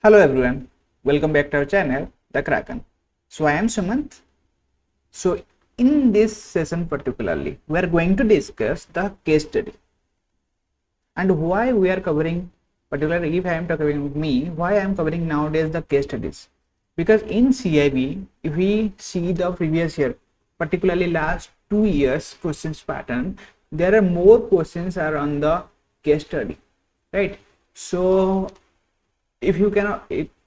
Hello everyone, welcome back to our channel, The Kraken. So I am Sumant. So in this session particularly, we are going to discuss the case study and why we are covering, particularly if I am talking with me, why I am covering nowadays the case studies. Because in CIB, if we see the previous year, particularly last 2 years questions pattern, there are more questions are on the case study, right? So if you can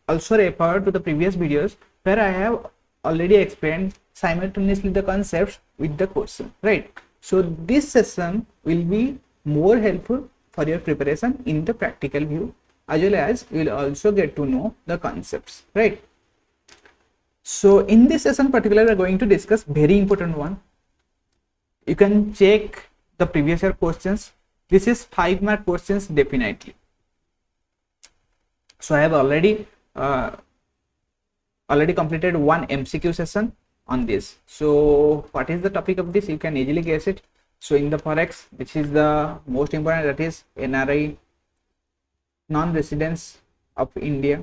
also refer to the previous videos where I have already explained simultaneously the concepts with the question, right? So this session will be more helpful for your preparation in the practical view, as well as you will also get to know the concepts, right? So in this session particularly, we are going to discuss very important one. You can check the previous year questions. This is 5-mark questions definitely. So I have already completed one MCQ session on this. So what is the topic of this? You can easily guess it. So in the forex, which is the most important, that is NRI, non-residents of India,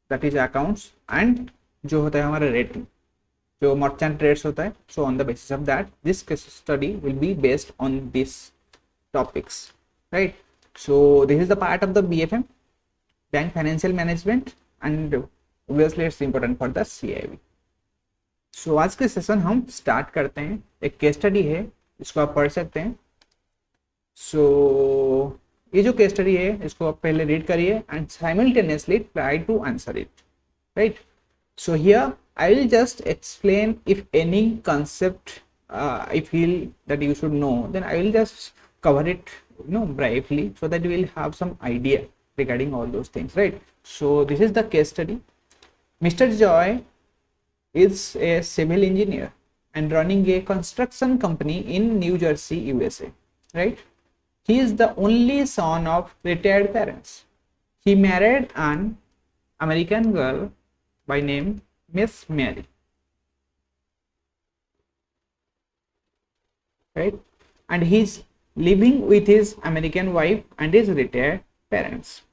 that is accounts, and जो होता है हमारा rating, जो merchant trades होता है. So on the basis of that, this case study will be based on these topics, right? So this is the part of the BFM, Bank Financial Management, and obviously it's important for the CIB. So आज के session हम start करते हैं. एक case study है, इसको आप पढ़ सकते हैं. सो ये जो केस स्टडी है, इसको आप पहले रीड करिए and simultaneously try to answer it, right? So here I will just explain if any concept I feel that you should know, then I will just cover it, briefly, so that you will have some idea regarding all those things, right? So this is the case study. Mr. Joy is a civil engineer and running a construction company in New Jersey, USA, right? He is the only son of retired parents. He married an American girl by name Miss Mary, right? And he's living with his American wife and his retired parents.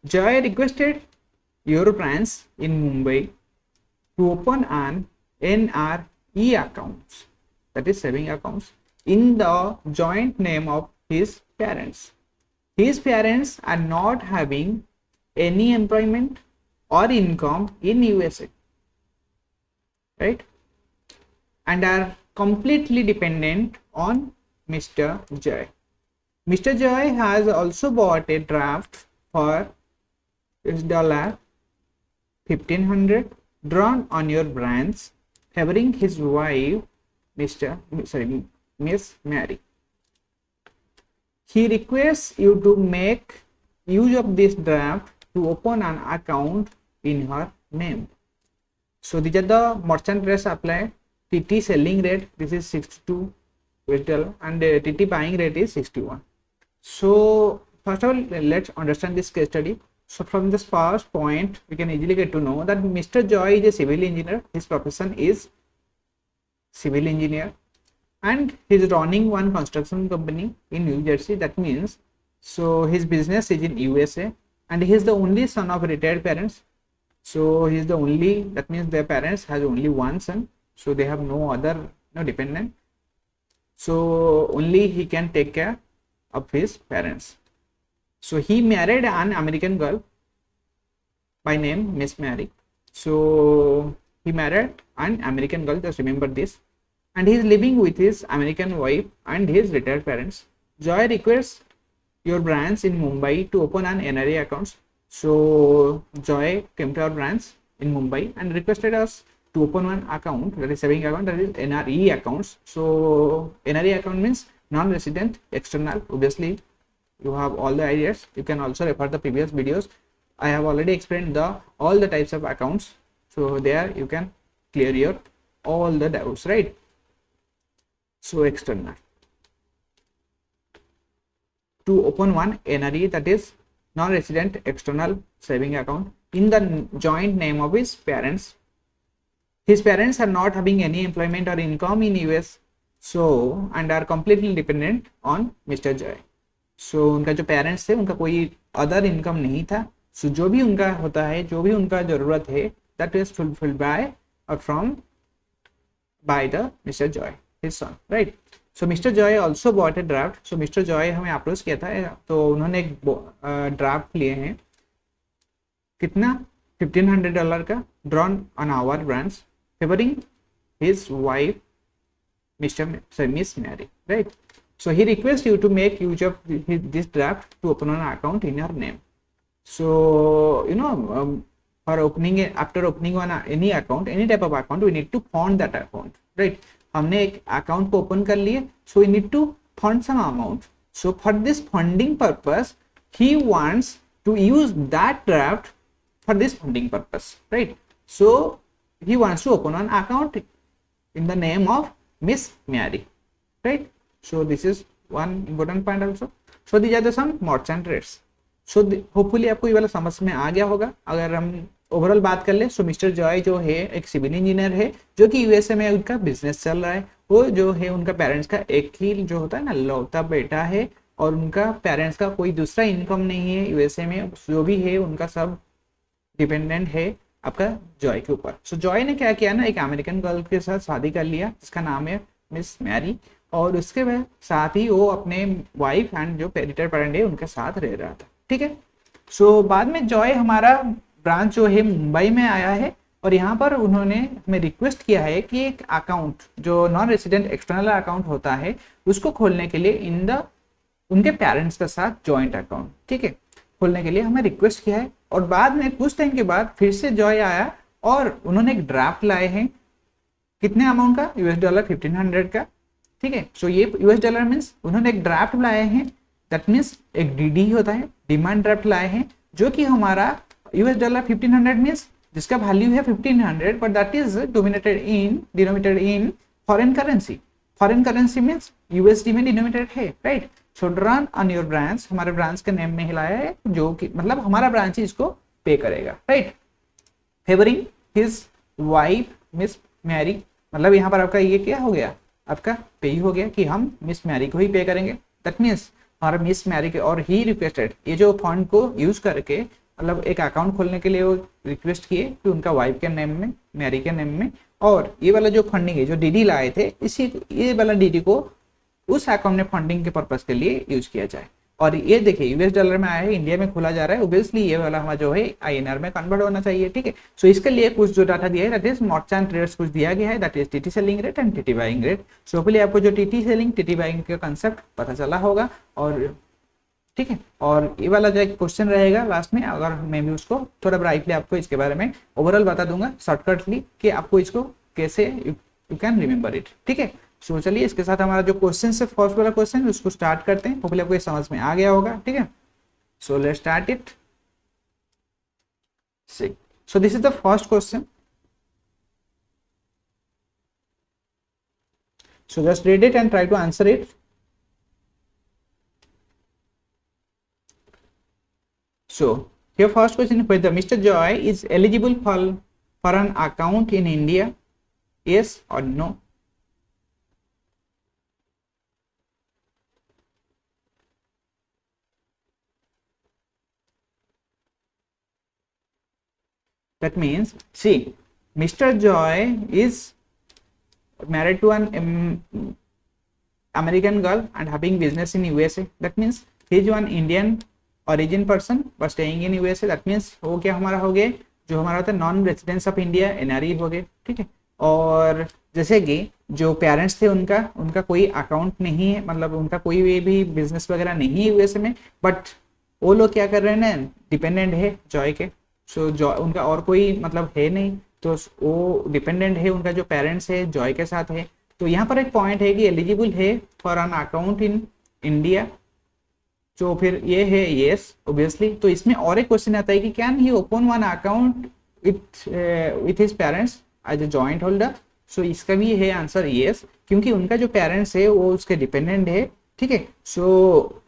Joy requested your branch in Mumbai to open an NRE account, that is saving accounts, in the joint name of his parents. His parents are not having any employment or income in USA, right? And are completely dependent on Mr. Joy. Mr. Joy has also bought a draft for $1,500 drawn on your branch, favoring his wife, Miss Mary. He requests you to make use of this draft to open an account in her name. So these are the merchant rates apply. TT selling rate, this is 62 retail, and TT buying rate is 61. So first of all, let's understand this case study. So from this first point, we can easily get to know that Mr. Joy is a civil engineer. His profession is civil engineer, and he's running one construction company in New Jersey. That means, so his business is in USA, and he is the only son of retired parents. So he is the only, that means their parents has only one son, so they have no other dependent. So only he can take care of his parents. So he married an American girl by name Miss Mary. So he married an American girl, just remember this. And he is living with his American wife and his retired parents. Joy requests your branch in Mumbai to open an NRE account. So Joy came to our branch in Mumbai and requested us to open one account, that is saving account, that is NRE accounts. So NRE account means non-resident external. Obviously you have all the ideas. You can also refer the previous videos. I have already explained all the types of accounts. So there you can clear your all the doubts, right? So external, to open one NRE, that is non-resident external saving account, in the joint name of his parents. His parents are not having any employment or income in US, so and are completely dependent on mister Joy. So उनका जो parents थे उनका कोई other income नहीं था। सो जो भी उनका होता है, जो भी उनका जरूरत है, दैट इज फुलफिल्ड बाय और from by the Mr. Joy, his son, right? So Mr. Joy also bought a draft. So Mr. Joy हमें अप्रोच किया था, तो उन्होंने एक ड्राफ्ट लिए हैं, कितना, $1500 का, drawn on our branch, favoring his wife Miss Mary, right? So he requests you to make use of this draft to open an account in your name. So for opening after opening one any account, any type of account, we need to fund that account, right? हमने एक account को open कर लिए, so we need to fund some amount. So for this funding purpose, he wants to use that draft for this funding purpose, right? So he wants to open an account in the name of Miss Mary, right? So this is one important point also. So these are the some merchant rates. So hopefully आपको ये वाला समझ में आ गया होगा। अगर हम overall बात कर ले, सो मिस्टर जॉय जो है एक सिविल इंजीनियर है, जो कि यूएसए में उनका बिजनेस चल रहा है। वो जो है उनका पेरेंट्स का एक ही जो होता है ना लौता बेटा है, और उनका पेरेंट्स का कोई दूसरा इनकम नहीं है यूएसए में। जो भी है उनका सब डिपेंडेंट है आपका जॉय के ऊपर। सो जॉय ने क्या किया ना, एक अमेरिकन गर्ल के साथ शादी कर लिया जिसका नाम है मिस मैरी, और उसके साथ ही वो अपने वाइफ एंड जो पेरिटर पेरेंट है उनके साथ रह रहा था, ठीक है। सो बाद में जॉय हमारा ब्रांच जो है मुंबई में आया है, और यहाँ पर उन्होंने हमें रिक्वेस्ट किया है कि एक अकाउंट जो नॉन रेसिडेंट एक्सटर्नल अकाउंट होता है उसको खोलने के लिए उनके पेरेंट्स के साथ जॉइंट अकाउंट, ठीक है, खोलने के लिए हमें रिक्वेस्ट किया है। और बाद में कुछ टाइम के बाद फिर से जॉय आया और उन्होंने एक ड्राफ्ट लाए हैं, कितने अमाउंट का, $1500 का, ठीक है। सो ये $, मीन्स उन्होंने एक ड्राफ्ट लाए हैं, दैट मीन्स एक डीडी होता है, डिमांड ड्राफ्ट लाए हैं, जो कि हमारा $1500 मीन्स जिसका वैल्यू है 1500, but that is denominated in foreign currency. Foreign currency means USD में डिनोमिनेटेड है, right. So run on your branch, हमारे ब्रांच के नेम में हिलाया है, जो कि मतलब हमारा ब्रांच ही इसको पे करेगा, right. Favouring his wife Miss Mary, मतलब यहाँ पर आपका ये क्या हो गया, आपका पे ही हो गया कि हम मिस मैरी को ही पे करेंगे। दैट मीन्स हमारा मिस मैरी के, और ही रिक्वेस्टेड, ये जो फंड को यूज करके मतलब एक अकाउंट खोलने के लिए वो रिक्वेस्ट किए कि उनका वाइफ के नेम में, मैरी के नेम में, और ये वाला जो फंडिंग है जो डीडी लाए थे, इसी ये वाला डीडी को उस अकाउंट में फंडिंग के पर्पस के लिए यूज किया जाए। और ये देखिए $, में आया है, इंडिया में खोला जा रहा है, ओब्वियसली ये वाला हमारा जो है INR में कन्वर्ट होना चाहिए, ठीक है। सो इसके लिए कुछ जो डाटा दिया है, दैट इज मर्चेंट रेट्स कुछ दिया गया है, that is TT selling rate and TT buying rate. So hopefully आपको जो टीटी सेलिंग टीटी बाइंग का कंसेप्ट पता चला होगा, और ठीक है। और ये वाला जो एक क्वेश्चन रहेगा लास्ट में, अगर मैं भी उसको थोड़ा ब्राइटली आपको इसके बारे में ओवरऑल बता दूंगा शॉर्टकटली कि आपको इसको कैसे यू कैन रिमेंबर इट, ठीक है। सो चलिए इसके साथ हमारा जो क्वेश्चन है, फर्स्ट वाला क्वेश्चन, उसको स्टार्ट करते हैं। होपफुली आपको ये समझ में आ गया होगा, ठीक है। So let's start it. So this is the first question. So just read it and try to answer it. So here first question, whether Mr. Joy is eligible for an account in India, yes or no? That means, see, Mr. Joy is married to an American girl and having business in USA. That means he is one Indian origin person but staying in USA. That means वो क्या हमारा हो गया, जो हमारा होता है non residence of India, NRE हो गए, ठीक है। और जैसे कि जो पेरेंट्स थे उनका कोई अकाउंट नहीं है, मतलब उनका कोई भी बिजनेस वगैरह नहीं है यूएसए में, बट वो लोग क्या कर रहे हैं ना, डिपेंडेंट है जॉय के। सो जॉय उनका और कोई मतलब है नहीं, तो वो डिपेंडेंट है, उनका जो पेरेंट्स है जॉय के साथ है। तो यहाँ पर एक पॉइंट है कि एलिजिबल है for an account in India, जो फिर ये है यस ऑब्वियसली। तो इसमें और एक क्वेश्चन आता है कि can he open one account with his parents as a joint holder. So इसका भी है आंसर यस, क्योंकि उनका जो पेरेंट्स है वो उसके डिपेंडेंट है, ठीक है। सो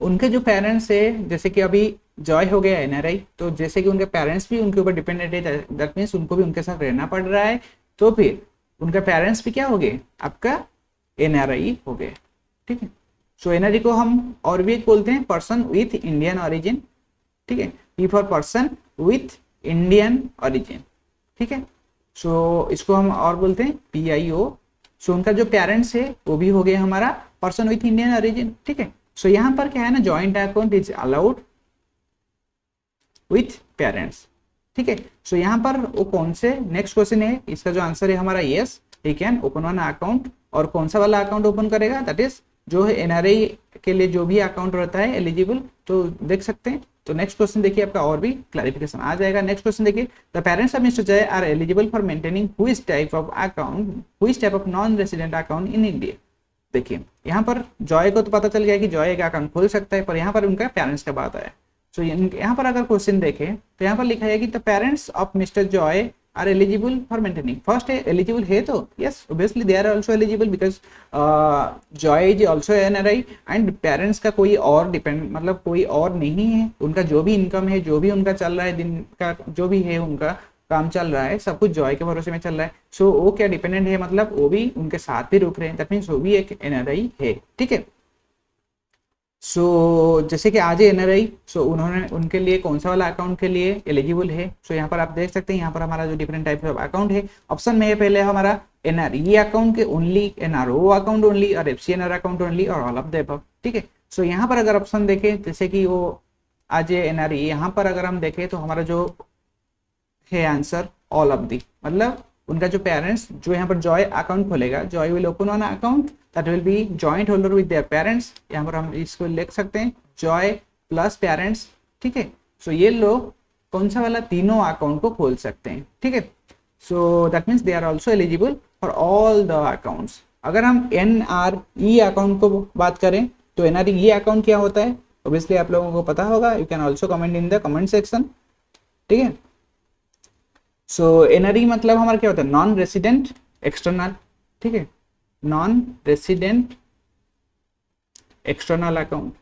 उनके जो पेरेंट्स है, जैसे कि अभी जॉय हो गया NRI, तो जैसे कि उनके पेरेंट्स भी उनके ऊपर डिपेंडेंट है, दैट मीन्स उनको भी उनके साथ रहना पड़ रहा है, तो फिर उनके पेरेंट्स भी क्या हो गए, आपका एनआरआई हो गए, ठीक है। सो एनआरआई को हम और भी एक बोलते हैं पर्सन विथ इंडियन ओरिजिन, ठीक है, P for person with Indian origin, ठीक है। सो इसको हम और बोलते हैं PIO। सो उनका जो पेरेंट्स है वो भी हो गया हमारा पर्सन विथ इंडियन ओरिजिन, ठीक है। सो यहाँ पर क्या है ना, joint account is allowed with parents, ठीक है। सो यहाँ पर वो कौन से, नेक्स्ट क्वेश्चन है इसका जो आंसर है हमारा yes, he can open one account. और कौन सा वाला अकाउंट ओपन करेगा, दैट इज जो है एनआरआई के लिए जो भी अकाउंट रहता है एलिजिबल, तो देख सकते हैं। तो नेक्स्ट क्वेश्चन देखिए, आपका और भी क्लैरिफिकेशन आ जाएगा। नेक्स्ट क्वेश्चन देखिए, the parents of Mr Jay are eligible for maintaining which type of account, which type of non resident account in India. देखिए यहाँ पर जॉय को तो पता चल गया कि जॉय एक अकाउंट खोल सकता है, पर यहाँ पर उनका पेरेंट्स का बात आया। सो यहाँ पर अगर क्वेश्चन देखें तो यहाँ पर लिखा है कि the parents of Mr Joy are eligible for maintaining. First है एलिजिबल है, तो yes obviously they are also eligible because Joy is also NRI and parents का कोई और डिपेंड, मतलब कोई और नहीं है, उनका जो भी इनकम है, जो भी उनका चल रहा है, दिन का जो भी है उनका काम चल रहा है, सब कुछ जॉय के भरोसे में चल रहा है। सो वो क्या डिपेंडेंट है, मतलब वो भी उनके साथ भी रुक रहे हैं, दैट मीन्स वो भी एक एनआरआई है, ठीक है। सो जैसे कि आज एनआरआई, सो उन्होंने उनके लिए कौन सा वाला अकाउंट के लिए एलिजिबल है। सो यहाँ पर आप देख सकते हैं, यहाँ पर हमारा जो डिफरेंट टाइप ऑफ अकाउंट है, ऑप्शन में है पहले हमारा एनआरई अकाउंट के ओनली, एनआरओ अकाउंट ओनली, और FCNR अकाउंट ओनली, और ऑल ऑफ द अबव, ठीक है। सो यहाँ पर अगर ऑप्शन देखें, जैसे कि वो आज एनआरई, यहाँ पर अगर हम देखें तो हमारा जो है आंसर ऑल ऑफ दी, मतलब उनका जो पेरेंट्स जो यहाँ पर जॉय अकाउंट खोलेगा, Joy will open one account that will be joint holder with their parents. यहाँ पर हम इसको लिख सकते हैं जॉय प्लस पेरेंट्स, ठीक है। सो ये लोग कौन सा वाला, तीनों अकाउंट को खोल सकते हैं, ठीक है। So that means they are also eligible for all the accounts. अगर हम NRE अकाउंट को बात करें तो NRE अकाउंट क्या होता है, ऑब्वियसली आप लोगों को पता होगा, you can also comment in the comment section, ठीक है। सो एनआरई मतलब हमारा क्या होता है, नॉन रेसिडेंट एक्सटर्नल, ठीक है, नॉन रेसिडेंट एक्सटर्नल अकाउंट,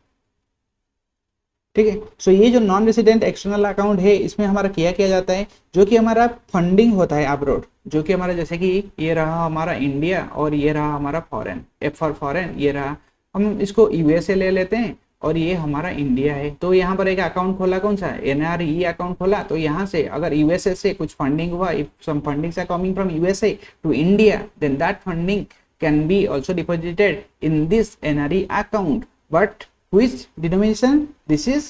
ठीक है। सो ये जो नॉन रेसिडेंट एक्सटर्नल अकाउंट है, इसमें हमारा किया जाता है, जो कि हमारा फंडिंग होता है अब्रॉड, जो कि हमारा जैसे कि ये रहा हमारा इंडिया और ये रहा हमारा फॉरेन, F फॉर फॉरेन, ये रहा, हम इसको USA ले लेते हैं और ये हमारा इंडिया है। तो यहाँ पर एक अकाउंट खोला, कौन सा, NRE अकाउंट खोला, तो यहाँ से अगर USA से कुछ फंडिंग हुआ, if some fundings are coming from USA to India, then that funding can be also deposited in this NRE account, but which denomination, this is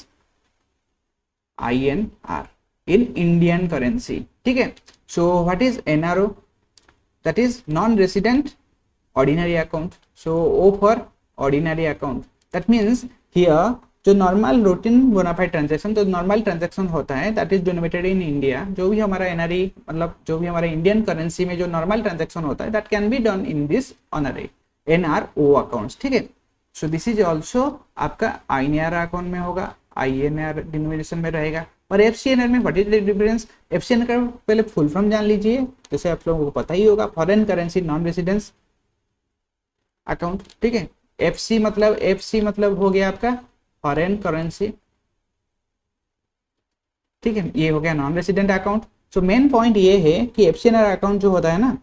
INR in Indian currency, ठीक है। So what is NRO, that is non resident ordinary account, so O for ordinary account, that means here जो normal routine bonafide transaction, तो normal transaction होता है that is denominated in India, जो भी हमारा NRE मतलब जो भी हमारा इंडियन करेंसी में जो नॉर्मल ट्रांजेक्शन होता है, that can be done in this NRO accounts, ठीक है। सो दिस इज ऑल्सो आपका INR अकाउंट में होगा, INR डिनोमिनेशन में रहेगा। और FCNR में what is the difference, FCNR का पहले फुल फॉर्म जान लीजिए, जैसे आप लोगों को पता ही होगा, foreign currency non residence account, ठीक है। FC मतलब हो गया आपका फॉरेन करेंसी, ठीक है, ये हो गया non resident account. So main point ये है कि FCNR अकाउंट जो होता है ना,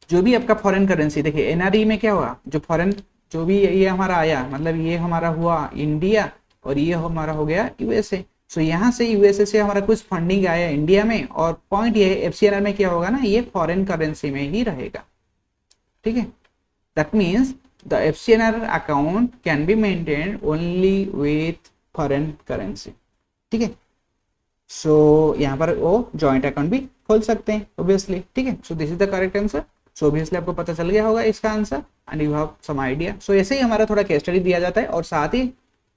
जो भी आपका फॉरेन करेंसी, देखिए NRE में क्या हुआ, जो फॉरेन जो भी ये हमारा आया, मतलब ये हमारा हुआ इंडिया और ये हमारा हो गया USA। सो यहाँ से USA से हमारा कुछ फंडिंग आया इंडिया में, और पॉइंट ये है FCNR में क्या होगा ना, ये फॉरेन करेंसी में ही रहेगा, ठीक है। That means the FCNR account can be maintained only with foreign currency, ठीक है। सो यहाँ पर वो जॉइंट अकाउंट भी खोल सकते हैं ऑब्वियसली, ठीक है। So this is the correct answer. So obviously आपको पता चल गया होगा इसका answer and you have some idea. So ऐसे ही हमारा थोड़ा केस स्टडी दिया जाता है और साथ ही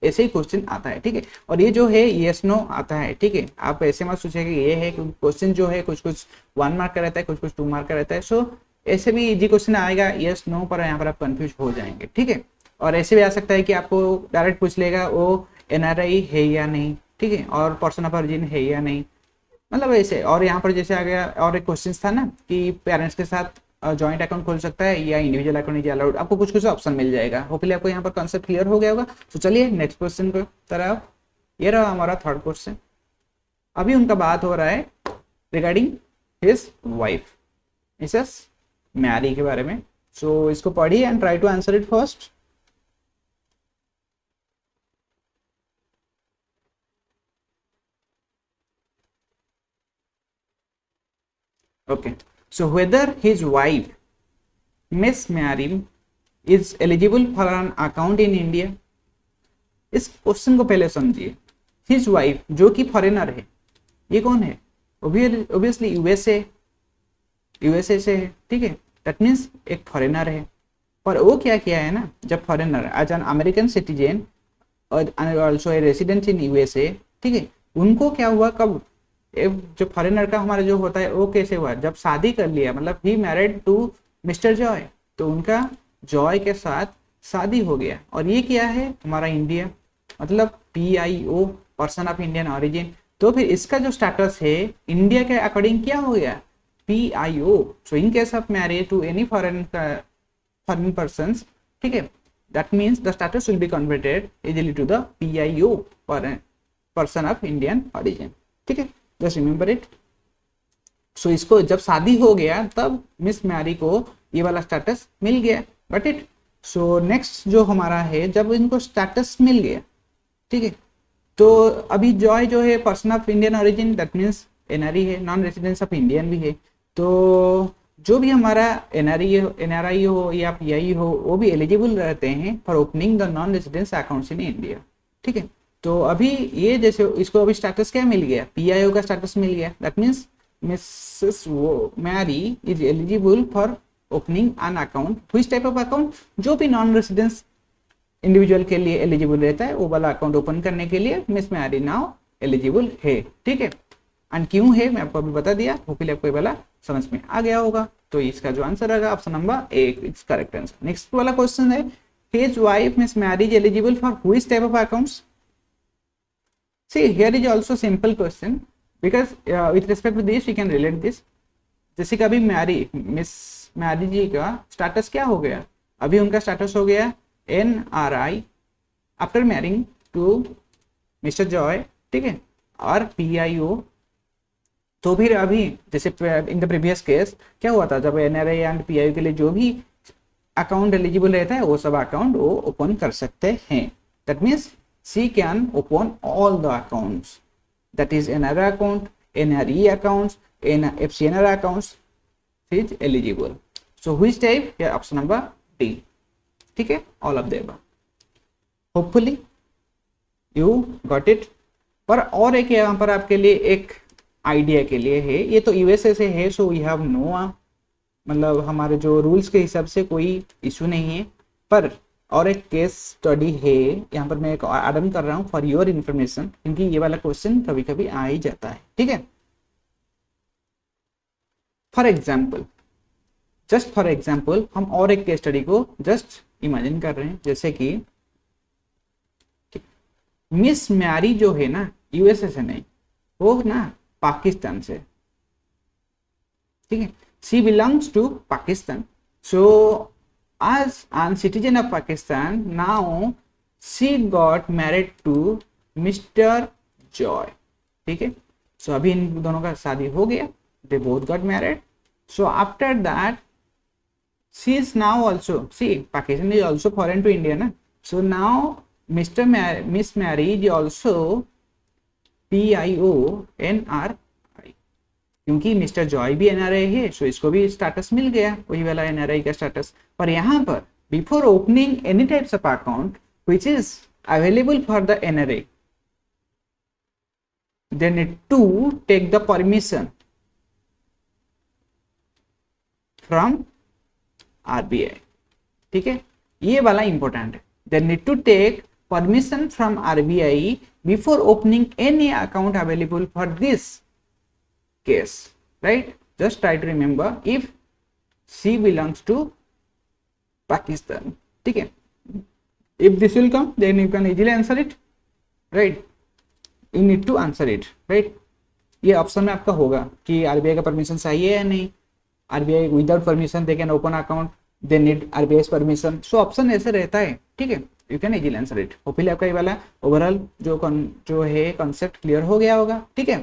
ऐसे ही क्वेश्चन आता है, ठीक है। और ये जो है यस नो आता है, ठीक है। आप ऐसे मत सोचिए कि ये है, क्योंकि क्वेश्चन जो है कुछ 1 मार्क का रहता है, कुछ 2 मार्क का रहता है। सो ऐसे भी इजी क्वेश्चन आएगा यस नो पर, यहाँ पर आप कंफ्यूज हो जाएंगे, ठीक है। और ऐसे भी आ सकता है कि आपको डायरेक्ट पूछ लेगा वो NRI है या नहीं, ठीक है, और पर्सन ऑफ ओरिजिन है या नहीं, मतलब ऐसे। और यहाँ पर जैसे आ गया और एक क्वेश्चन था ना कि पेरेंट्स के साथ जॉइंट अकाउंट खोल सकता है या इंडिविजुअल अकाउंट इज अलाउड, आपको कुछ ऑप्शन मिल जाएगा। होपफुली आपको यहाँ पर कॉन्सेप्ट क्लियर हो गया होगा। तो चलिए नेक्स्ट क्वेश्चन को तरफ, ये रहा हमारा थर्ड क्वेश्चन। अभी उनका बात हो रहा है regarding his wife, Mrs Mary के बारे में, सो इसको पढ़िए and try to answer it first. Okay. So whether his wife, Miss Mary, is eligible for an account in India? इस क्वेश्चन को पहले समझिए. हिज वाइफ जो कि फॉरेनर है, ये कौन है? ऑब्वियसली यूएसए से है. ठीक है, दैट मीन्स एक फॉरेनर है. पर वो क्या किया है ना, जब foreigner as an American citizen और also a resident in USA, ठीक है, उनको क्या हुआ, कब जो फॉरेनर का हमारा जो होता है वो कैसे हुआ, जब शादी कर लिया, मतलब he married to Mr Joy, तो उनका जॉय के साथ शादी हो गया. और ये क्या है हमारा इंडिया, मतलब PIO, person of Indian origin. तो फिर इसका जो स्टेटस है इंडिया के अकॉर्डिंग क्या हो गया, PIO. So in case of marriage to any foreign person, ठीक है, that means the status will be converted easily to the PIO, person of Indian origin. ठीक है, just remember it. So इसको जब शादी हो गया तब मिस मैरी को ये वाला स्टेटस मिल गया. But it. सो नेक्स्ट जो हमारा है, जब इनको स्टेटस मिल गया, ठीक है, तो अभी जॉय जो है person of Indian origin, that means NRI है, नॉन रेसिडेंस ऑफ इंडियन भी है. तो जो भी हमारा NRI हो या PI हो, वो भी एलिजिबल रहते हैं for opening the non residence accounts in India. ठीक है, तो अभी ये जैसे इसको अभी स्टेटस क्या मिल गया, PIO का स्टेटस मिल गया. That means Mrs Mary is eligible for opening an account. Which type of account, जो भी नॉन रेजिडेंस इंडिविजुअल के लिए एलिजिबल रहता है वो वाला अकाउंट ओपन करने के लिए मिस मैरी नाउ एलिजिबल है. ठीक है, एंड क्यों है मैं आपको अभी बता दिया, होपफुली आपको ये वाला समझ में आ गया होगा. तो इसका जो आंसर रहेगा option number A is correct answer. Next वाला क्वेश्चन है, his wife Miss Mary is eligible for which type of accounts. See here is also simple question because with respect to this we can relate this. जैसे कि अभी miss Mary जी का status क्या हो गया, अभी उनका स्टेटस हो गया NRI after marrying to Mr Joy. ठीक है, और PIO. तो फिर अभी जैसे इन द प्रीवियस केस क्या हुआ था, जब NRI एंड PIO के लिए जो भी अकाउंट एलिजिबल रहता है वो सब अकाउंट वो ओपन कर सकते हैं. That means she can open all the accounts, that is NRI account, NRE accounts, FCNR accounts is eligible. So which type, option number D. ठीक है, all of the above. Hopefully you got it. पर और एक यहाँ पर आपके लिए एक आइडिया के लिए है, ये तो USA से है, सो वी हैव नो, मतलब हमारे जो रूल्स के हिसाब से कोई इशू नहीं है. पर और एक केस स्टडी है यहाँ पर, मैं एक ऐड ऑन कर रहा हूँ फॉर योर इन्फॉर्मेशन, क्योंकि ये वाला क्वेश्चन कभी कभी आ ही जाता है. ठीक है, for example, just for example हम और एक केस स्टडी को जस्ट इमेजिन कर रहे हैं. जैसे कि मिस मैरी जो है ना USA से नहीं, वो ना पाकिस्तान से. ठीक है, she belongs to Pakistan. So as an citizen of Pakistan, now she got married to Mr. Joy. ठीक है, सो अभी इन दोनों का शादी हो गया, they both got married. So after that she is now also, see Pakistan is also foreign to India na, so now Miss Mary is also PIO NRI. क्योंकि mister Joy भी NRI है, सो इसको भी स्टेटस मिल गया, वही वाला NRI का स्टेटस. पर यहाँ पर before opening any types of account which is available for the NRI, they need to take the permission from RBI. ठीक है, ये वाला इंपॉर्टेंट है. they need to take permission from RBI before opening any account available for this case, right? Just try to remember if she belongs to Pakistan. ठीक है, if this will come then you can easily answer it, right? You need to answer it, right? ये option में आपका होगा कि RBI का permission चाहिए या नहीं. RBI without permission they can open account, they need RBI permission. So option ऐसे रहता है. ठीक है, you can easily answer it. Hopefully आपका ये वाला ओवरऑल जो है कॉन्सेप्ट क्लियर हो गया होगा. ठीक है,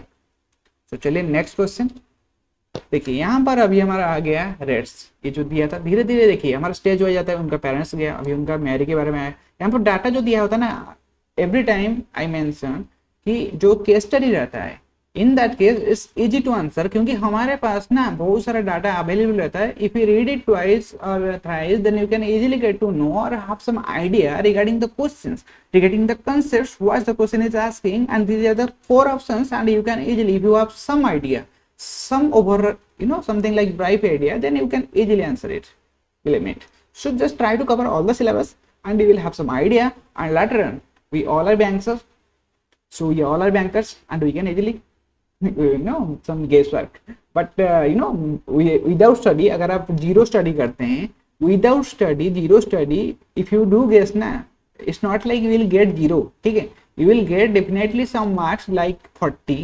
तो चलिए नेक्स्ट क्वेश्चन. देखिए यहाँ पर अभी हमारा आ गया रेट्स, ये जो दिया था धीरे धीरे देखिए हमारा स्टेज हो जाता है, उनका पेरेंट्स गया, अभी उनका मैरी के बारे में आया। यहाँ पर डाटा जो दिया होता है ना, एवरी टाइम आई मेंशन कि जो केस स्टडी रहता है in that case is easy to answer, क्योंकि हमारे पास ना बहुत सारा डाटा अवेलेबल रहता है। If you read it twice और thrice then you can easily get to know और have some idea regarding the questions, regarding the concepts what the question is asking, and these are the four options, and you can easily, if you have some idea, some over, something like brief idea, then you can easily answer it, believe it. So just try to cover all the syllabus and you will have some idea, and later on we all are bankers, so we all are bankers and we can easily some guesswork, but without study, अगर आप zero study करते हैं, without study zero study, if you do guess ना, it's not like you will get zero, ठीक है, you will get definitely some marks like 40,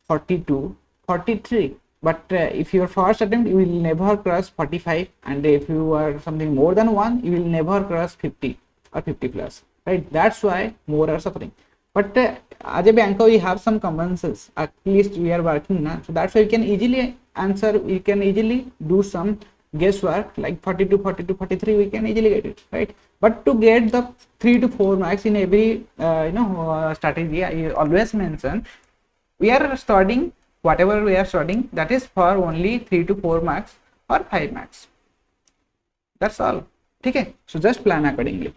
42, 43, but if your first attempt you will never cross 45, and if you are something more than one you will never cross 50 or 50 plus, right? That's why more are suffering. But as a banker we have some common sense, at least we are working now, so that's why we can easily answer, we can easily do some guesswork like 42, 42, 43, we can easily get it, right? But to get the 3 to 4 marks in every strategy, I always mention we are studying whatever we are studying, that is for only 3 to 4 marks or 5 marks, that's all, ठीक है? So just plan accordingly.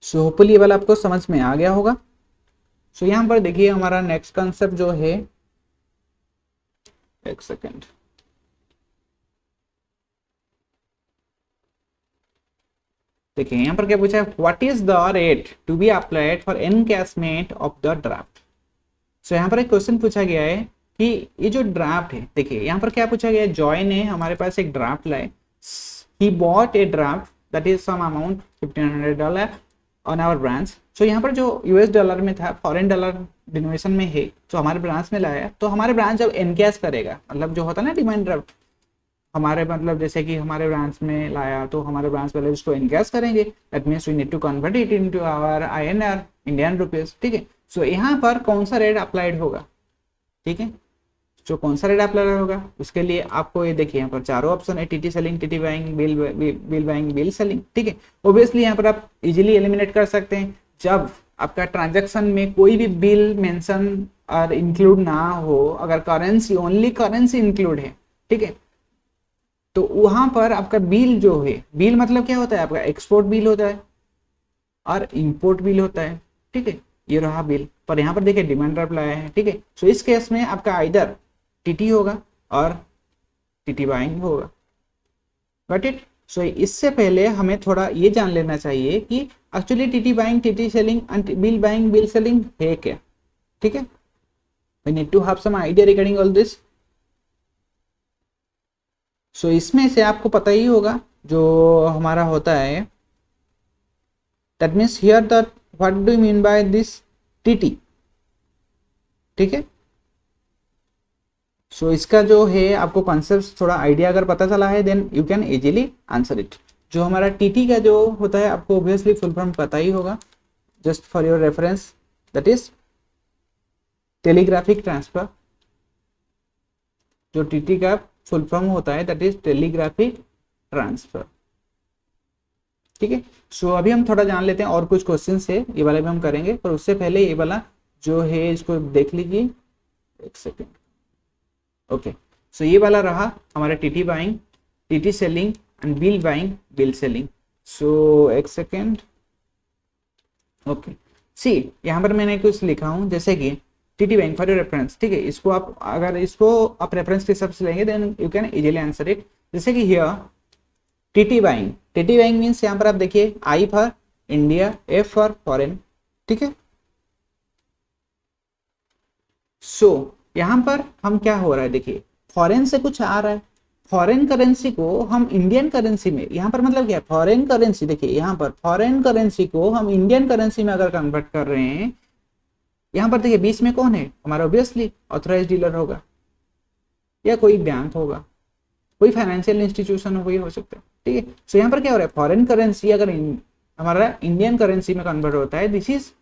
So hopefully ये वाला आपको समझ में आ गया होगा. So यहाँ पर देखिए हमारा नेक्स्ट कंसेप्ट जो है, एक सेकेंड, देखिए यहाँ पर क्या पूछा है, what is the rate to be applied for encashment of the draft. So यहाँ पर एक क्वेश्चन पूछा गया है कि ये जो ड्राफ्ट है, देखिए यहाँ पर क्या पूछा गया है, जॉय ने हमारे पास एक ड्राफ्ट लाए, he bought a draft that is some amount $1500 on our branch. So यहाँ पर जो यूएस डॉलर में था, फॉरेन डॉलर डिनोमिनेशन में है, तो हमारे ब्रांच में लाया, तो हमारे ब्रांच जब एनकैश करेगा, मतलब जो होता है ना डिमांड ड्राफ्ट, हमारे मतलब जैसे कि हमारे ब्रांच में लाया तो हमारे ब्रांच वाले उसको एनकैश करेंगे, that means we need to convert it into our INR, Indian rupees, ठीक है? सो यहाँ पर कौन सा रेट अप्लाइड होगा, ठीक है? जो कौन सा रेट अप्लाई होगा उसके लिए आपको ये देखिए यहाँ पर चारों ऑप्शन है, TT selling, TT buying, bill buying, bill selling, ठीक है? ऑब्वियसली यहाँ पर आप इजीली एलिमिनेट कर सकते हैं जब आपका ट्रांजैक्शन में कोई भी बिल मेंशन और इंक्लूड ना हो, अगर करेंसी ओनली करेंसी इंक्लूड है, ठीक है, तो वहां पर आपका बिल जो है, बिल मतलब क्या होता है, आपका एक्सपोर्ट बिल होता है और इंपोर्ट बिल होता है, ठीक है? ये रहा बिल, पर यहाँ पर देखिए डिमांड ड्राफ्ट लाया है, ठीक है? सो इस केस में आपका इधर टीटी होगा और टीटी बाइंग होगा, गॉट इट? सो इससे पहले हमें थोड़ा ये जान लेना चाहिए कि actually TT buying, TT selling and bill buying, bill selling है क्या, ठीक है? We need to have some idea regarding all this. So इसमें से आपको पता ही होगा जो हमारा होता है, that means here the what do you mean by this TT, ठीक है? सो इसका जो है आपको कॉन्सेप्ट थोड़ा आइडिया अगर पता चला है, then you can easily answer it. जो हमारा टीटी का जो होता है आपको ऑब्वियसली फुल फॉर्म पता ही होगा, just for your reference, that is telegraphic transfer. जो टीटी का फुल फॉर्म होता है दैट इज टेलीग्राफिक ट्रांसफर, ठीक है? सो अभी हम थोड़ा जान लेते हैं, और कुछ क्वेश्चन है ये वाला भी हम करेंगे, पर उससे पहले ये वाला जो है इसको देख लीजिए, एक सेकेंड. ओके, सो ये वाला रहा हमारा TT buying, TT selling and bill buying, bill selling. So एक सेकेंड. ओके, सी यहाँ पर मैंने कुछ लिखा हूँ, जैसे कि TT buying for your reference, ठीक है? इसको आप अगर इसको आप रेफरेंस के हिसाब से लेंगे then you can easily answer it. जैसे कि here TT buying, TT buying means यहाँ पर आप देखिए I for India, F for foreign, ठीक है? सो यहाँ पर हम क्या हो रहा है, देखिए फॉरेन से कुछ आ रहा है, फॉरेन करेंसी को हम इंडियन करेंसी में, यहाँ पर मतलब क्या है, फॉरेन करेंसी, देखिए यहाँ पर फॉरेन करेंसी को हम इंडियन करेंसी में अगर कन्वर्ट कर रहे हैं, यहाँ पर देखिए बीच में कौन है हमारा, ऑब्वियसली ऑथराइज्ड डीलर होगा या कोई बैंक होगा, कोई फाइनेंशियल इंस्टीट्यूशन हो सकता है, ठीक है? सो यहाँ पर क्या हो रहा है, फॉरेन करेंसी अगर हमारा इंडियन करेंसी में कन्वर्ट होता है, दिस इज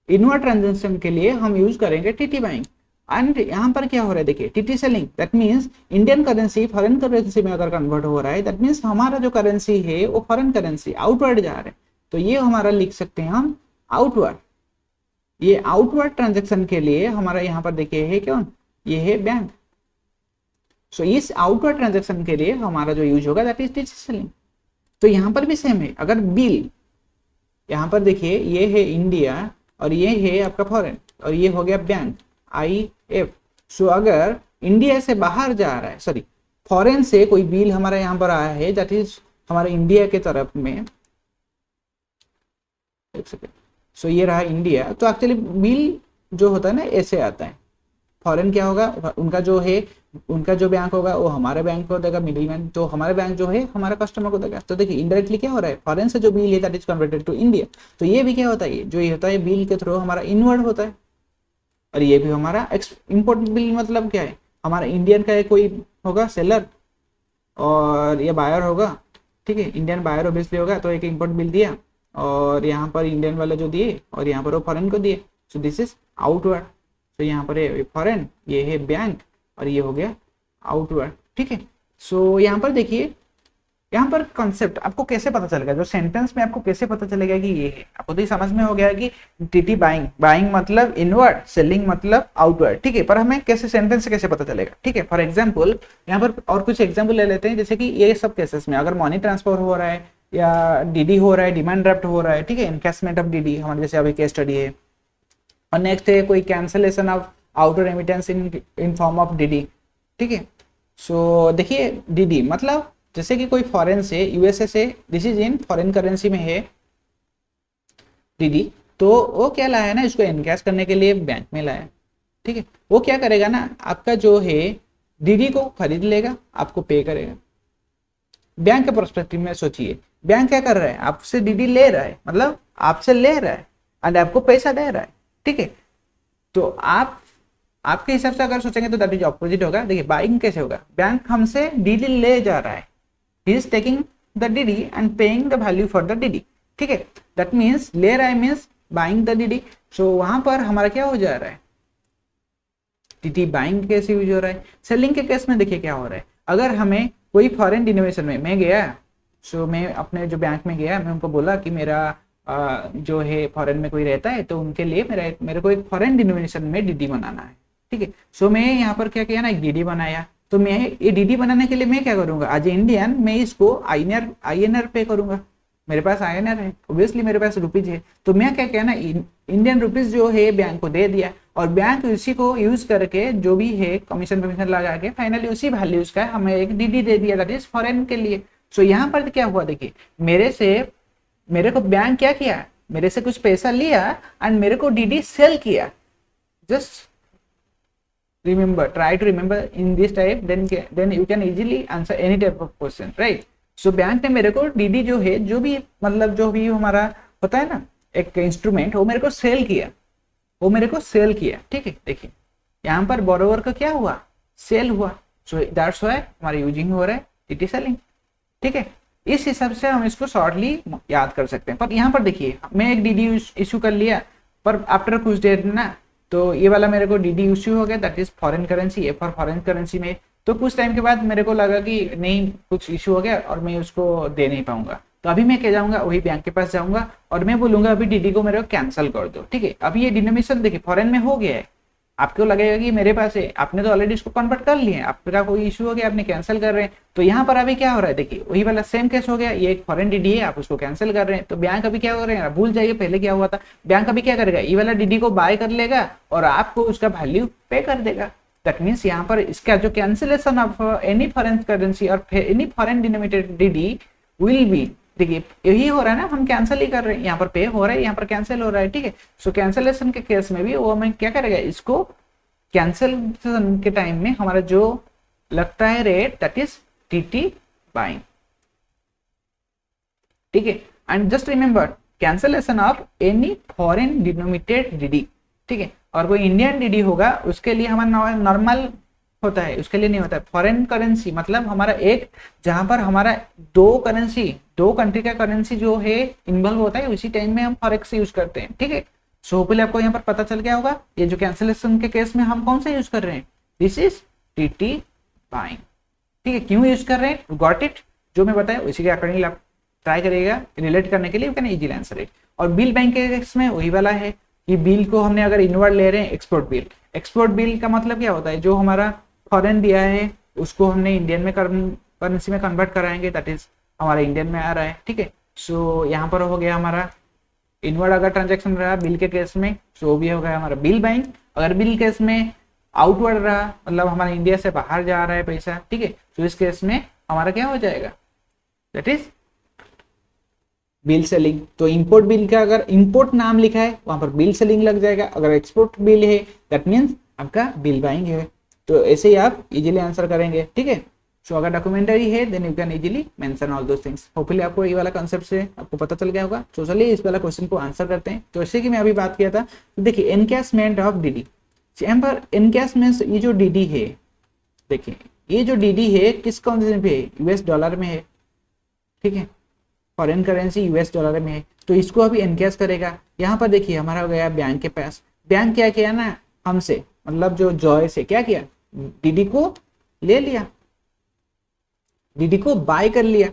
इनवर्ड ट्रांजेक्शन के लिए हम यूज करेंगे टीटी बाइंग. एंड यहाँ पर क्या हो रहा है देखिए, TT selling, that means Indian currency foreign currency में अगर कन्वर्ट हो रहा है, दैट मीन्स हमारा जो करेंसी है वो फॉरेन करेंसी आउटवर्ड जा रहा है, तो ये हमारा लिख सकते हैं हम आउटवर्ड। ये आउटवर्ड ट्रांजेक्शन के लिए हमारा यहाँ पर देखिए है क्यों, ये है बैंक। सो इस आउटवर्ड ट्रांजेक्शन के लिए हमारा जो यूज होगा दैट इज टीटी सेलिंग। तो यहाँ पर भी सेम है, अगर बिल यहाँ पर देखिए ये है इंडिया और ये है आपका फॉरेन और ये हो गया बैंक IF। सो अगर इंडिया से बाहर जा रहा है, सॉरी फॉरेन से कोई बिल हमारा यहाँ पर आया है दैट इज हमारे इंडिया के तरफ में, एक सेकेंड, सो ये रहा इंडिया, तो एक्चुअली बिल जो होता है ना ऐसे आता है। फॉरेन क्या होगा, उनका जो है उनका जो बैंक होगा वो हमारे बैंक को देगा, मिडिलमैन, तो हमारे बैंक जो है हमारा कस्टमर को देगा। तो देखिए इनडायरेक्टली क्या हो रहा है, फॉरेन से जो बिल है that is converted to India. तो ये भी क्या होता है, जो ये होता है बिल के थ्रू हमारा इनवर्ड होता है, और ये भी हमारा इम्पोर्ट बिल, मतलब क्या है, हमारा इंडियन का कोई होगा सेलर और ये बायर होगा, ठीक है, इंडियन बायर ऑब्वियसली होगा, तो एक इम्पोर्ट बिल दिया और यहाँ पर इंडियन वाले जो दिए और यहाँ पर वो फॉरेन को दिए। सो दिस इज आउटवर्ड। तो यहाँ पर है फॉरेन, ये है बैंक और ये हो गया आउटवर्ड, ठीक है। सो यहाँ पर देखिए, यहाँ पर कॉन्सेप्ट आपको कैसे पता चलेगा, जो सेंटेंस में आपको कैसे पता चलेगा कि ये है, आपको तो ये समझ में हो गया कि टीटी बाइंग, बाइंग मतलब इनवर्ड, सेलिंग मतलब आउटवर्ड, ठीक है। पर हमें कैसे सेंटेंस से कैसे पता चलेगा, ठीक है। फॉर एग्जांपल यहाँ पर और कुछ एग्जांपल ले लेते हैं, जैसे कि ये सब केसेस में अगर मनी ट्रांसफर हो रहा है या डीडी हो रहा है, डिमांड ड्राफ्ट हो रहा है, ठीक है, इनकैशमेंट ऑफ डीडी हमारे जैसे अभी केस स्टडी है, और नेक्स्ट है कोई cancellation of outer remittance in form of DD, ठीक है। सो देखिए डीडी मतलब जैसे कि कोई फॉरेन से यूएसए से, this is in foreign currency में है डीडी, तो वो क्या लाया ना, इसको एनकैश करने के लिए बैंक में लाया, ठीक है। वो क्या करेगा ना, आपका जो है डीडी को खरीद लेगा, आपको पे करेगा। बैंक के पर्सपेक्टिव में सोचिए, बैंक क्या कर रहा है, आपसे डीडी ले रहा है, मतलब आपसे ले रहा है एंड आपको पैसा दे रहा है, ठीक है। तो आपके हिसाब से अगर सोचेंगे तो दैट इज ऑपोजिट होगा। देखिए बाइंग कैसे होगा, बैंक हमसे डीडी ले जा रहा है, he is taking the DD and paying the value for the DD, ठीक है। that means ले रहा है means buying the DD। so वहां पर हमारा क्या हो जा रहा है, टीटी बाइंग कैसे यूज हो रहा है। सेलिंग के केस में देखिए क्या हो रहा है, अगर हमें कोई फॉरेन डिनोमिनेशन में मैं गया, सो मैं अपने जो बैंक में गया, मैं उनको बोला कि मेरा जो है फॉरेन में कोई रहता है तो उनके लिए मेरे को एक फॉरेन डिनोमिनेशन में डीडी बनाना है, ठीक है। सो मैं यहाँ पर क्या किया ना, एक डीडी बनाया। तो मैं ये डीडी बनाने के लिए मैं क्या करूंगा, एज ए इंडियन मैं इसको INR पे करूंगा, मेरे पास INR है, ऑब्वियसली मेरे पास रुपीज है, तो मैं क्या किया ना, इंडियन रुपीज जो है बैंक को दे दिया, और बैंक उसी को यूज करके जो भी है कमीशन लगा के फाइनली उसी वैल्यूज का हमें एक डीडी दे दिया, दैट इज फॉरेन के लिए। सो यहाँ पर क्या हुआ देखिए, मेरे को बैंक क्या किया, मेरे से कुछ पैसा लिया एंड मेरे को डीडी सेल किया। Just remember, try to remember in this type, then you can easily answer any type of question, right? So bank ने मेरे को डीडी जो है, जो भी मतलब जो भी हमारा होता है ना एक इंस्ट्रूमेंट, वो मेरे को सेल किया, ठीक है। देखिए यहाँ पर बोरोवर का क्या हुआ, सेल हुआ, सो दैट्स व्हाई हमारा यूजिंग हो रहा है टीटी सेलिंग, ठीक है। इस हिसाब से हम इसको शॉर्टली याद कर सकते हैं। पर यहाँ पर देखिए मैं एक डीडी इशू कर लिया, पर आफ्टर कुछ देर ना, तो ये वाला मेरे को डीडी इश्यू हो गया, that is foreign currency, A for foreign currency में। तो कुछ टाइम के बाद मेरे को लगा कि नहीं कुछ इश्यू हो गया और मैं उसको दे नहीं पाऊंगा, तो अभी मैं क्या जाऊंगा, वही बैंक के पास जाऊंगा और मैं बोलूंगा अभी डीडी को मेरे को कैंसिल कर दो, ठीक है। अभी ये डिनोमिनेशन देखिए फॉरेन में हो गया है, आपको लगेगा कि मेरे पास है, आपने तो ऑलरेडी इसको कन्वर्ट कर लिया है, आपका कोई इशू हो गया, आपने कैंसिल कर रहे हैं। तो यहाँ पर अभी क्या हो रहा है देखिए, वही वाला सेम केस हो गया, ये एक फॉरेन डीडी है, आप उसको कैंसिल कर रहे हैं। तो बैंक अभी क्या कर रहे हैं, भूल जाइए पहले क्या हुआ था, बैंक अभी क्या करेगा, ये वाला डीडी को बाय कर लेगा और आपको उसका वैल्यू पे कर देगा। दैट मीन्स यहाँ पर इसका जो cancellation of any foreign currency और any foreign denominated DD will be, देखिए यही हो रहा है ना, हम कैंसिल ही कर रहे हैं, यहाँ पर पे हो रहा है, यहाँ पर कैंसिल हो रहा है, ठीक है। सो कैंसिलेशन के केस में भी वो हमें क्या करेगा, इसको कैंसिलेशन के टाइम में हमारा जो लगता है rate that is TT buying, ठीक है। And just remember cancellation of any foreign denominated DD, ठीक है। और कोई इंडियन डीडी होगा उसके लिए हमारा नॉर्मल होता है, उसके लिए नहीं होता है। फॉरेन करेंसी मतलब हमारा एक, जहां पर हमारा दो कंट्री का करेंसी जो है इन्वॉल्व होता है, उसी टाइम में हम फॉरेक्स यूज करते हैं, ठीक है। सो होपफुली आपको यहाँ पर पता चल गया होगा। ये जो कैंसिलेशन के केस में हम कौन सा यूज कर रहे हैं, दिस इज टीटी बाइंग। ठीक है, क्यों यूज कर रहे हैं, गॉट इट, जो मैं बताया उसी के अकॉर्डिंग आप ट्राई करिएगा रिलेट करने के लिए, you can easily answer it. और बिल बैंक के केस में वही वाला है कि बिल को हमने अगर इनवर्ड ले रहे हैं, एक्सपोर्ट बिल का मतलब क्या होता है, जो हमारा फॉरेन दिया है उसको हमने इंडियन में करेंसी में कन्वर्ट कराएंगे, दैट इज हमारा इंडियन में आ रहा है। ठीक है, सो यहाँ पर हो गया हमारा इनवर्ड अगर ट्रांजेक्शन रहा बिल के केस में, सो भी हो गया हमारा बिल बाइंग। अगर बिल केस में आउटवर्ड रहा, मतलब हमारा इंडिया से बाहर जा रहा है पैसा, ठीक है, तो इस केस में हमारा क्या हो जाएगा, दैट इज बिल सेलिंग। तो इंपोर्ट बिल का अगर इंपोर्ट नाम लिखा है वहां पर बिल सेलिंग लग जाएगा, अगर एक्सपोर्ट बिल है दैट मीन्स आपका बिल बाइंग है। तो ऐसे ही आप इजीली आंसर करेंगे। ठीक है, सो अगर डॉक्यूमेंटरी है then you can easily mention all those things. Hopefully आपको ये वाला कॉन्सेप्ट से आपको पता चल गया होगा। तो चलिए इस वाला क्वेश्चन को आंसर करते हैं। तो जैसे कि मैं अभी बात किया था, तो देखिए एनकैशमेंट ऑफ डीडी, यहाँ पर एनकैशमेंट, ये जो डीडी है, देखिए ये जो डीडी है किस करेंसी पे है, यूएस डॉलर में है। ठीक है, फॉरेन करेंसी यूएस डॉलर में है, तो इसको अभी एनकैश करेगा। यहाँ पर देखिए हमारा हो गया बैंक के पास, बैंक क्या किया ना हमसे, मतलब जो जॉय से क्या किया, डीडी को ले लिया, डीडी को बाय कर लिया।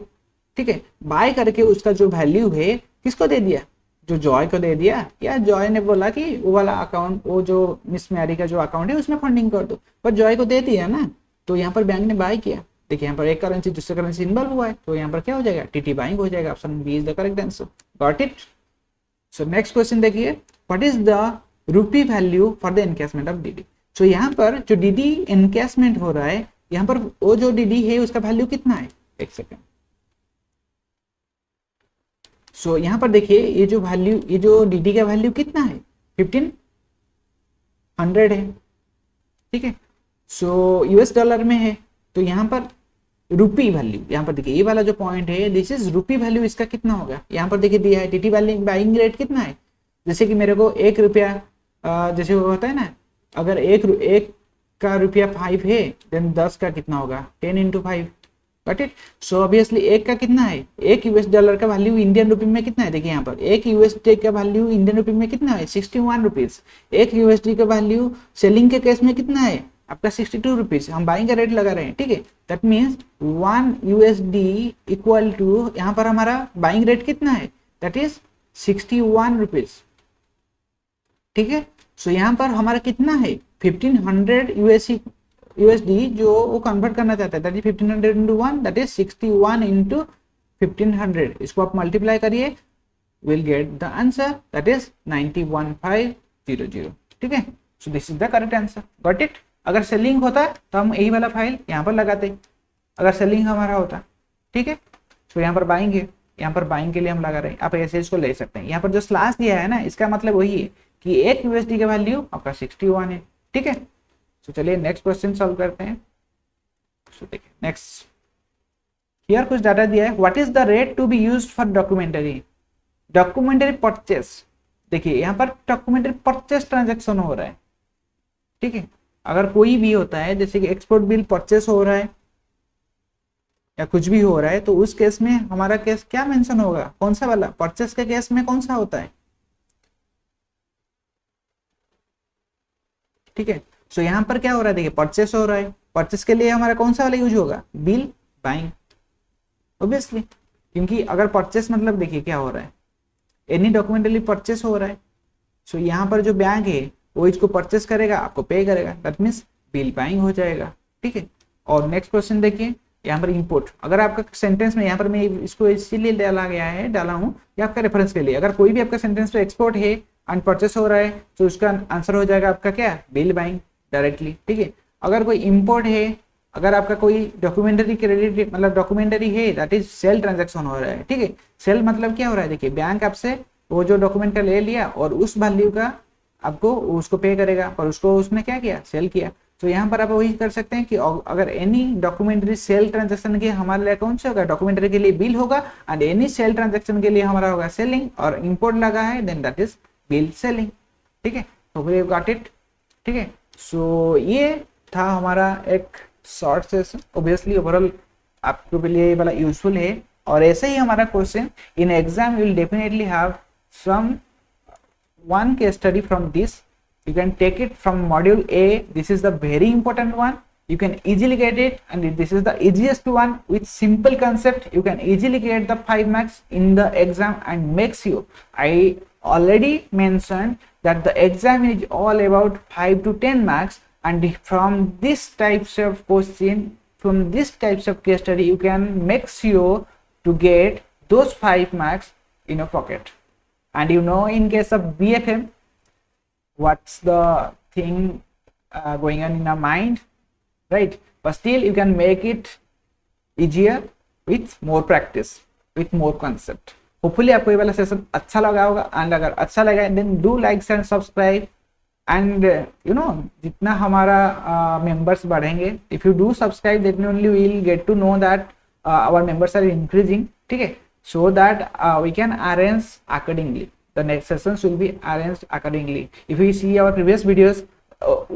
ठीक है, बाय करके उसका जो वैल्यू है किसको दे दिया, जो जॉय को दे दिया, या जॉय ने बोला कि वो वाला अकाउंट, वो जो मिस मैरी का जो अकाउंट है उसमें फंडिंग कर दो, पर जॉय को दे दिया ना, तो यहाँ पर बैंक ने बाय किया। देखिए यहाँ पर एक करेंसी दूसरे करेंसी इन्वॉल्व हुआ है, तो यहाँ पर क्या हो जाएगा, टीटी बाइंग हो जाएगा। Option B is the correct answer. Got it. So next question देखिए, what is the rupee value for the encashment of DD. So यहाँ पर जो डीडी एनकैशमेंट हो रहा है, यहाँ पर वो जो डीडी है उसका वैल्यू कितना है, एक सेकेंड। सो यहाँ पर देखिए ये जो वैल्यू, ये जो डीडी का वैल्यू कितना है, 1500 है। ठीक है, सो यूएस डॉलर में है, तो यहाँ पर रूपी वैल्यू, यहाँ पर देखिए ये वाला जो पॉइंट है दिस इज रूपी वैल्यू, इसका कितना होगा, यहाँ पर देखिए दिया है टीटी बाइंग रेट कितना है। जैसे कि मेरे को 1 रुपया, जैसे वो होता है ना, अगर एक का रुपया 5 है देन 10 का कितना होगा, 10 into 5। Got it. So obviously एक का कितना है, एक यूएस डॉलर का वैल्यू इंडियन रुपी में कितना है, देखिए यहाँ पर एक यूएसडी का वैल्यू इंडियन रुपी में कितना है, 61 रुपीज। एक यूएसडी का वैल्यू सेलिंग के केस में कितना है आपका, 62 रुपीज। हम बाइंग का रेट लगा रहे हैं। ठीक है, that means 1 USD equal to, यहाँ पर हमारा बाइंग रेट कितना है, दैट इज 61 रुपीज। ठीक है, सो यहाँ पर हमारा कितना है, 1500 यूएसडी जो वो कन्वर्ट करना चाहता है, that is 1500 into 1, that is 61 into 1500। इसको आप मल्टीप्लाई करिए, will get the answer, that is 91500। ठीक है, so this is the correct answer. Got it. अगर सेलिंग होता तो हम यही वाला फाइल यहाँ पर लगाते, अगर सेलिंग हमारा होता। ठीक है, तो यहाँ पर बाइंग है, यहाँ पर बाइंग के लिए हम लगा रहे हैं, आप ऐसे इसको ले सकते हैं। यहाँ पर जो स्लैश दिया है ना, इसका मतलब वही है कि एक यूएसडी का वैल्यू आपका 61 है। ठीक है, तो चलिए नेक्स्ट क्वेश्चन सॉल्व करते हैं। सो देखिए नेक्स्ट, हियर कुछ डाटा दिया है, what is the rate to be used for documentary purchase. देखिए यहाँ पर डॉक्यूमेंटरी परचेस ट्रांजैक्शन हो रहा है। ठीक है, अगर कोई भी होता है जैसे कि एक्सपोर्ट बिल परचेस हो रहा है या कुछ भी हो रहा है, तो उस केस में हमारा केस क्या मेंशन होगा, कौन सा वाला, परचेस के केस में कौन सा होता है। ठीक है, सो यहाँ पर क्या हो रहा है, देखिए परचेस हो रहा है, परचेस के लिए हमारा कौन सा वाला यूज होगा, बिल बाइंग ऑब्वियसली, क्योंकि अगर परचेस मतलब देखिए क्या हो रहा है, एनी डॉक्यूमेंटली परचेस हो रहा है। सो यहाँ पर जो बैंक है वो इसको परचेस करेगा, आपको पे करेगा, दैट मीन्स बिल बाइंग हो जाएगा। ठीक है, और नेक्स्ट क्वेश्चन देखिए, यहाँ पर इंपोर्ट, अगर आपका सेंटेंस में, यहाँ पर मैं इसको इसीलिए डाला हूँ कि आपका रेफरेंस के लिए, अगर कोई भी आपका सेंटेंस में एक्सपोर्ट है एंड परचेस हो रहा है तो उसका आंसर हो जाएगा आपका क्या, बिल बाइंग डायरेक्टली। ठीक है, अगर कोई इंपोर्ट है, अगर आपका कोई डॉक्यूमेंटरी क्रेडिट मतलब डॉक्यूमेंटरी है, दैट इज सेल ट्रांजैक्शन हो रहा है। ठीक है, सेल मतलब क्या हो रहा है, देखिए बैंक आपसे वो जो डॉक्यूमेंट का ले लिया और उस वैल्यू का आपको उसको पे करेगा, पर उसको उसने क्या किया, सेल किया। तो यहाँ पर आप वही कर सकते हैं कि अगर एनी डॉक्यूमेंटरी सेल ट्रांजैक्शन के हमारे लिए कौन सा होगा, डॉक्यूमेंटरी के लिए बिल होगा, एंड एनी सेल ट्रांजैक्शन के लिए हमारा होगा सेलिंग, और इंपोर्ट लगा है then that is bill selling. ठीक है, तो वी गॉट इट। ठीक है, सो ये था हमारा एक शॉर्ट सेशन, ऑब्वियसली ओवरऑल आपके लिए ये वाला यूजफुल है। और ऐसे ही हमारा question in exam will definitely have some one case study from this. You can take it from module A. This is the very important one. You can easily get it, and this is the easiest one with simple concept. You can easily get the 5 marks in the exam, and makes you, I already mentioned that the exam is all about 5 to 10 marks, and from this types of question, from this types of case study, you can make sure to get those 5 marks in your pocket. And you know, in case of BFM, what's the thing going on in our mind, right? But still you can make it easier with more practice, with more concept. Hopefully आपको ये वाला session अच्छा लगा होगा, and अगर अच्छा लगा then do like and subscribe, and you know जितना हमारा मेंबर्स बढ़ेंगे, if you do subscribe then only we will get to know that our members are increasing, ठीक है, so that we can arrange accordingly. The next sessions will be arranged accordingly. If we see our previous videos,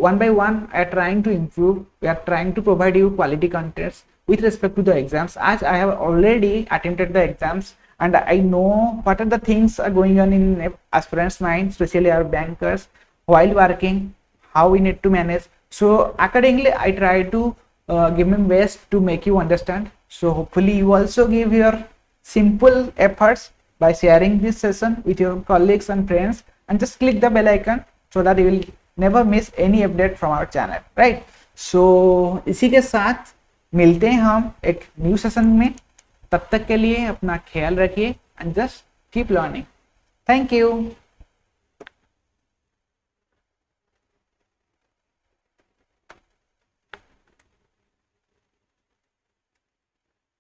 one by one are trying to improve. We are trying to provide you quality contents with respect to the exams, as I have already attempted the exams and I know what are the things are going on in aspirants mind, especially our bankers, while working, how we need to manage. So accordingly I try to give my best to make you understand. So hopefully you also give your simple efforts by sharing this session with your colleagues and friends, and just click the bell icon so that you will never miss any update from our channel, right? So इसी के साथ मिलते हैं हम एक new session में. तब तक के लिए अपना ख्याल रखिए and just keep learning. Thank you.